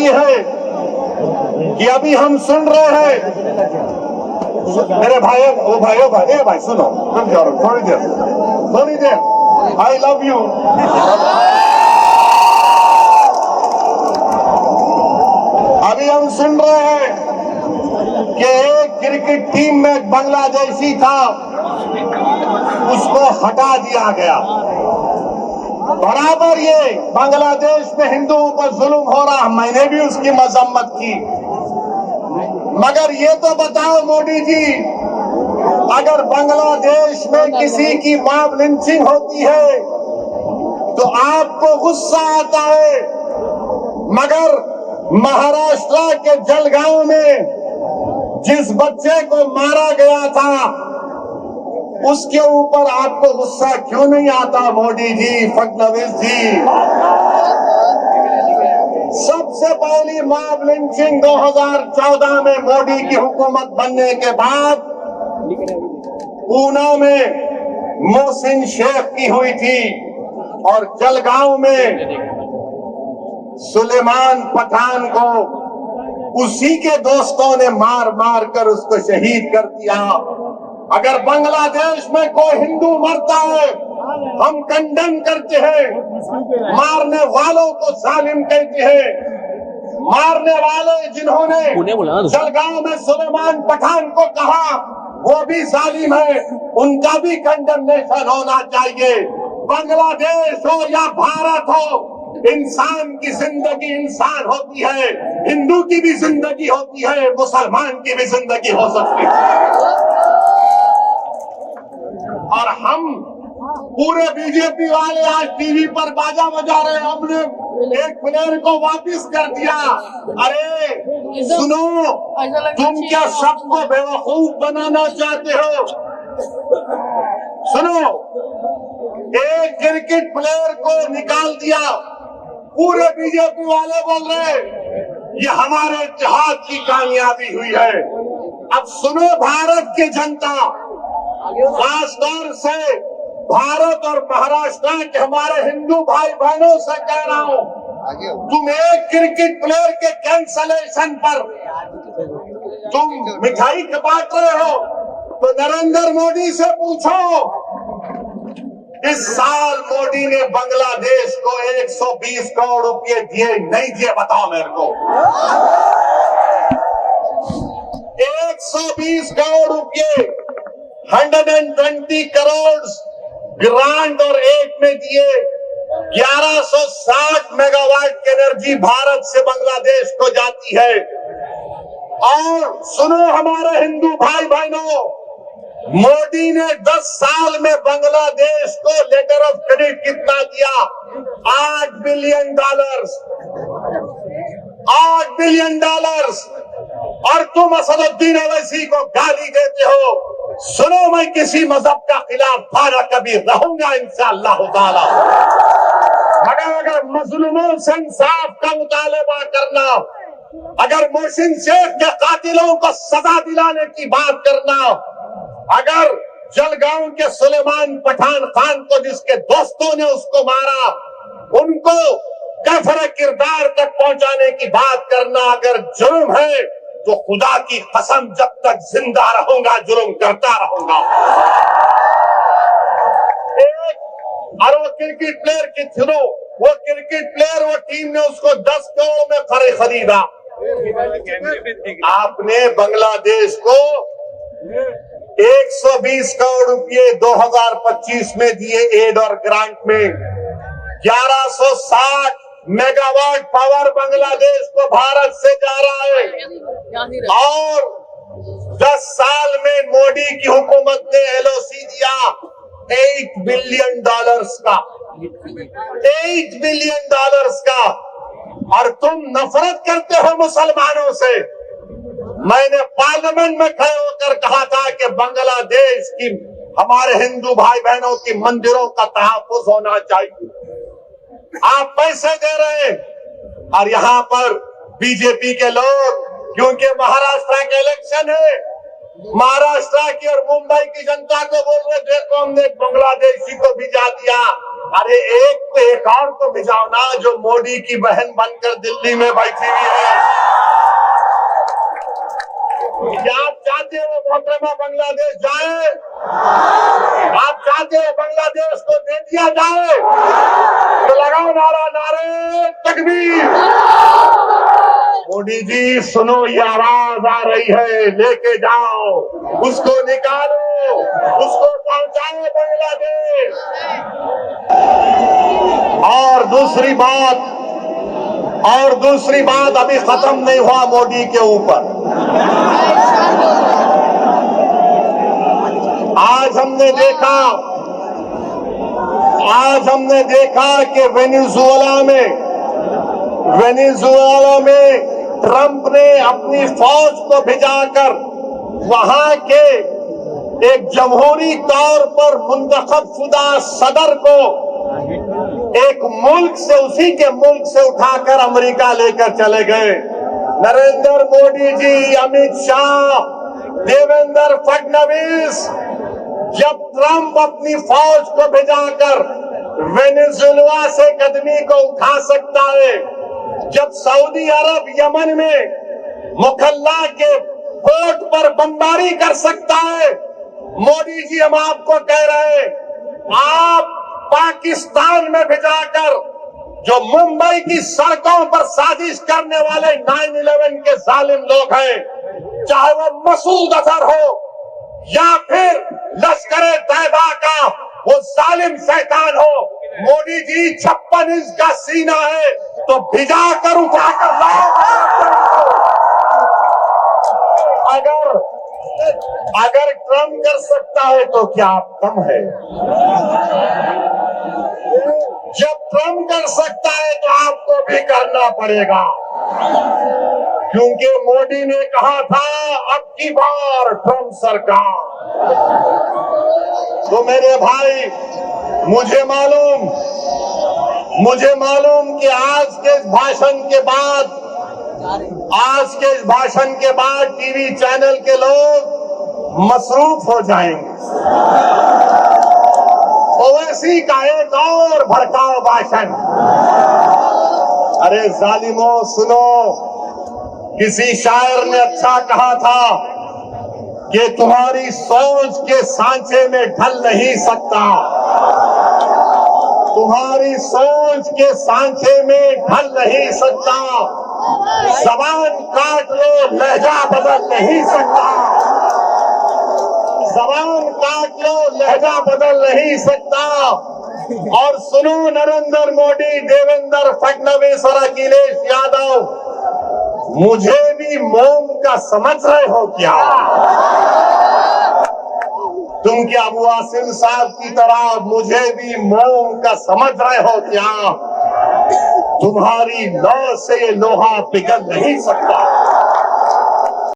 ये है कि अभी हम सुन रहे हैं, मेरे भाई भाई सुनो, रुक जाओ थोड़ी देर, आई लव यू। अभी हम सुन रहे हैं कि एक क्रिकेट टीम में बांग्लादेशी था, उसको हटा दिया गया। बराबर ये बांग्लादेश में हिंदुओं पर जुल्म हो रहा, मैंने भी उसकी मजम्मत की, मगर ये तो बताओ मोदी जी, अगर बांग्लादेश में किसी की मॉब लिंचिंग होती है तो आपको गुस्सा आता है, मगर महाराष्ट्र के जलगांव में जिस बच्चे को मारा गया था उसके ऊपर आपको गुस्सा क्यों नहीं आता मोदी जी, फडणवीस जी? सबसे पहली मॉब लिंचिंग 2014 में मोदी की हुकूमत बनने के बाद ऊना में मोहसिन शेख की हुई थी और जलगांव में सुलेमान पठान को उसी के दोस्तों ने मार मार कर उसको शहीद कर दिया। अगर बांग्लादेश में कोई हिंदू मरता है हम कंडेम करते हैं, मारने वालों को जालिम कहते हैं। मारने वाले जिन्होंने जलगांव में सुलेमान पठान को कहा वो भी जालिम है, उनका भी कंडेमनेशन होना चाहिए। बांग्लादेश हो या भारत हो, इंसान की जिंदगी इंसान होती है, हिंदू की भी जिंदगी होती है, मुसलमान की भी जिंदगी हो सकती है। और हम पूरे बीजेपी वाले आज टीवी पर बाजा बजा रहे हैं, हमने एक प्लेयर को वापस कर दिया। अरे सुनो, तुम क्या सबको बेवकूफ बनाना चाहते हो? सुनो, एक क्रिकेट प्लेयर को निकाल दिया, पूरे बीजेपी वाले बोल रहे ये हमारे इत्तेहाद की कामयाबी हुई है। अब सुनो भारत की जनता, खासतौर से भारत और महाराष्ट्र के हमारे हिंदू भाई बहनों से कह रहा हूँ, तुम एक क्रिकेट प्लेयर के कैंसलेशन पर तुम मिठाई बांट रहे हो तो नरेंद्र मोदी से पूछो, इस साल मोदी ने बांग्लादेश को 120 करोड़ रुपए दिए नहीं दिए? बताओ मेरे को। 120 करोड़ रुपए, 120 करोड़ ग्रांट और एक में दिए। 1160 मेगावाट की एनर्जी भारत से बांग्लादेश को जाती है। और सुनो हमारे हिंदू भाई बहनों, मोदी ने 10 साल में बांग्लादेश को लेटर ऑफ क्रेडिट कितना दिया? $8 बिलियन। $8 बिलियन। और तुम असदुद्दीन ओवैसी को गाली देते हो। सुनो, मैं किसी मजहब का खिलाफ ना कभी रहूंगा इंशाअल्लाह ताला, मगर अगर मजलूमों से इंसाफ का मुतालबा करना, अगर मोहसिन शेख के कातिलों को सजा दिलाने की बात करना, अगर जलगांव के सुलेमान पठान खान को जिसके दोस्तों ने उसको मारा उनको कफर किरदार तक पहुंचाने की बात करना अगर जुर्म है तो खुदा की कसम जब तक जिंदा रहूंगा जुर्म करता रहूंगा। और वो क्रिकेट प्लेयर की सुनो, वो क्रिकेट प्लेयर, वो टीम ने उसको 10 करोड़ में खरीदा। आपने बांग्लादेश को 120 करोड़ रुपए 2025 में दिए एड और ग्रांट में। 1160 मेगावाट पावर बांग्लादेश को भारत से जा रहा है। और 10 साल में मोदी की हुकूमत ने एलओसी दिया $8 बिलियन का, $8 बिलियन का। और तुम नफरत करते हो मुसलमानों से। मैंने पार्लियामेंट में खड़े होकर कहा था कि बांग्लादेश की हमारे हिंदू भाई बहनों की मंदिरों का तहफ्फुज होना चाहिए। आप पैसे दे रहे हैं और यहाँ पर बीजेपी के लोग, क्योंकि महाराष्ट्र के इलेक्शन है, महाराष्ट्र की और मुंबई की जनता को बोल रहे देखो हमने बांग्लादेशी को भिजा दिया, अरे एक और तो भिजाओ ना, जो मोदी की बहन बनकर दिल्ली में बैठी हुई है। क्या आप चाहते हो मोहतरमा बांग्लादेश जाए? आप चाहते हो बांग्लादेश को दे दिया जाए? तो लगाओ नारा, नारे तकबीर। मोदी जी सुनो, ये आवाज आ रही है, लेके जाओ, उसको निकालो, उसको पहुंचाओ बांग्लादेश। और दूसरी बात अभी खत्म नहीं हुआ मोदी के ऊपर। आज हमने देखा कि वेनेजुएला में ट्रंप ने अपनी फौज को भिजाकर वहां के एक जमहूरी तौर पर मुंतखब शुदा सदर को एक मुल्क से, उसी के मुल्क से उठाकर अमेरिका लेकर चले गए। नरेंद्र मोदी जी, अमित शाह, देवेंद्र फडणवीस, जब ट्रंप अपनी फौज को भिजाकर वेनेजुएला से कदमी को उठा सकता है, जब सऊदी अरब यमन में मुखल्ला के पोर्ट पर बमबारी कर सकता है, मोदी जी हम आपको कह रहे हैं, आप पाकिस्तान में भिजाकर जो मुंबई की सड़कों पर साजिश करने वाले 9/11 के जालिम लोग हैं, चाहे वो मसूद अजहर हो या फिर लश्कर तैयबा का वो जालिम शैतान हो, मोदी जी 56 इंच का सीना है तो भिजा कर उठाकर लाओ। अगर ट्रम्प कर सकता है तो क्या आप कम है? जब ट्रम्प कर सकता है तो आपको भी करना पड़ेगा, क्योंकि मोदी ने कहा था अब की बार ट्रम्प सरकार। तो मेरे भाई, मुझे मालूम कि आज के इस भाषण के बाद टीवी चैनल के लोग मसरूफ हो जाएंगे। ओवैसी का एक और भड़काऊ भाषण। अरे जालिमों सुनो, किसी शायर ने अच्छा कहा था कि तुम्हारी सोच के सांचे में ढल नहीं सकता, तुम्हारी सोच के सांचे में ढल नहीं सकता, जबान काट लो लहजा बदल नहीं सकता, जबान काट लो लहजा बदल नहीं सकता। और सुनो नरेंद्र मोदी, देवेंद्र फडणवीस और अखिलेश यादव, मुझे भी मोम का समझ रहे हो क्या? तुम क्या अबू आसिम साहब की तरह मुझे भी मोम का समझ रहे हो क्या? तुम्हारी लौ से ये लोहा पिघल नहीं सकता।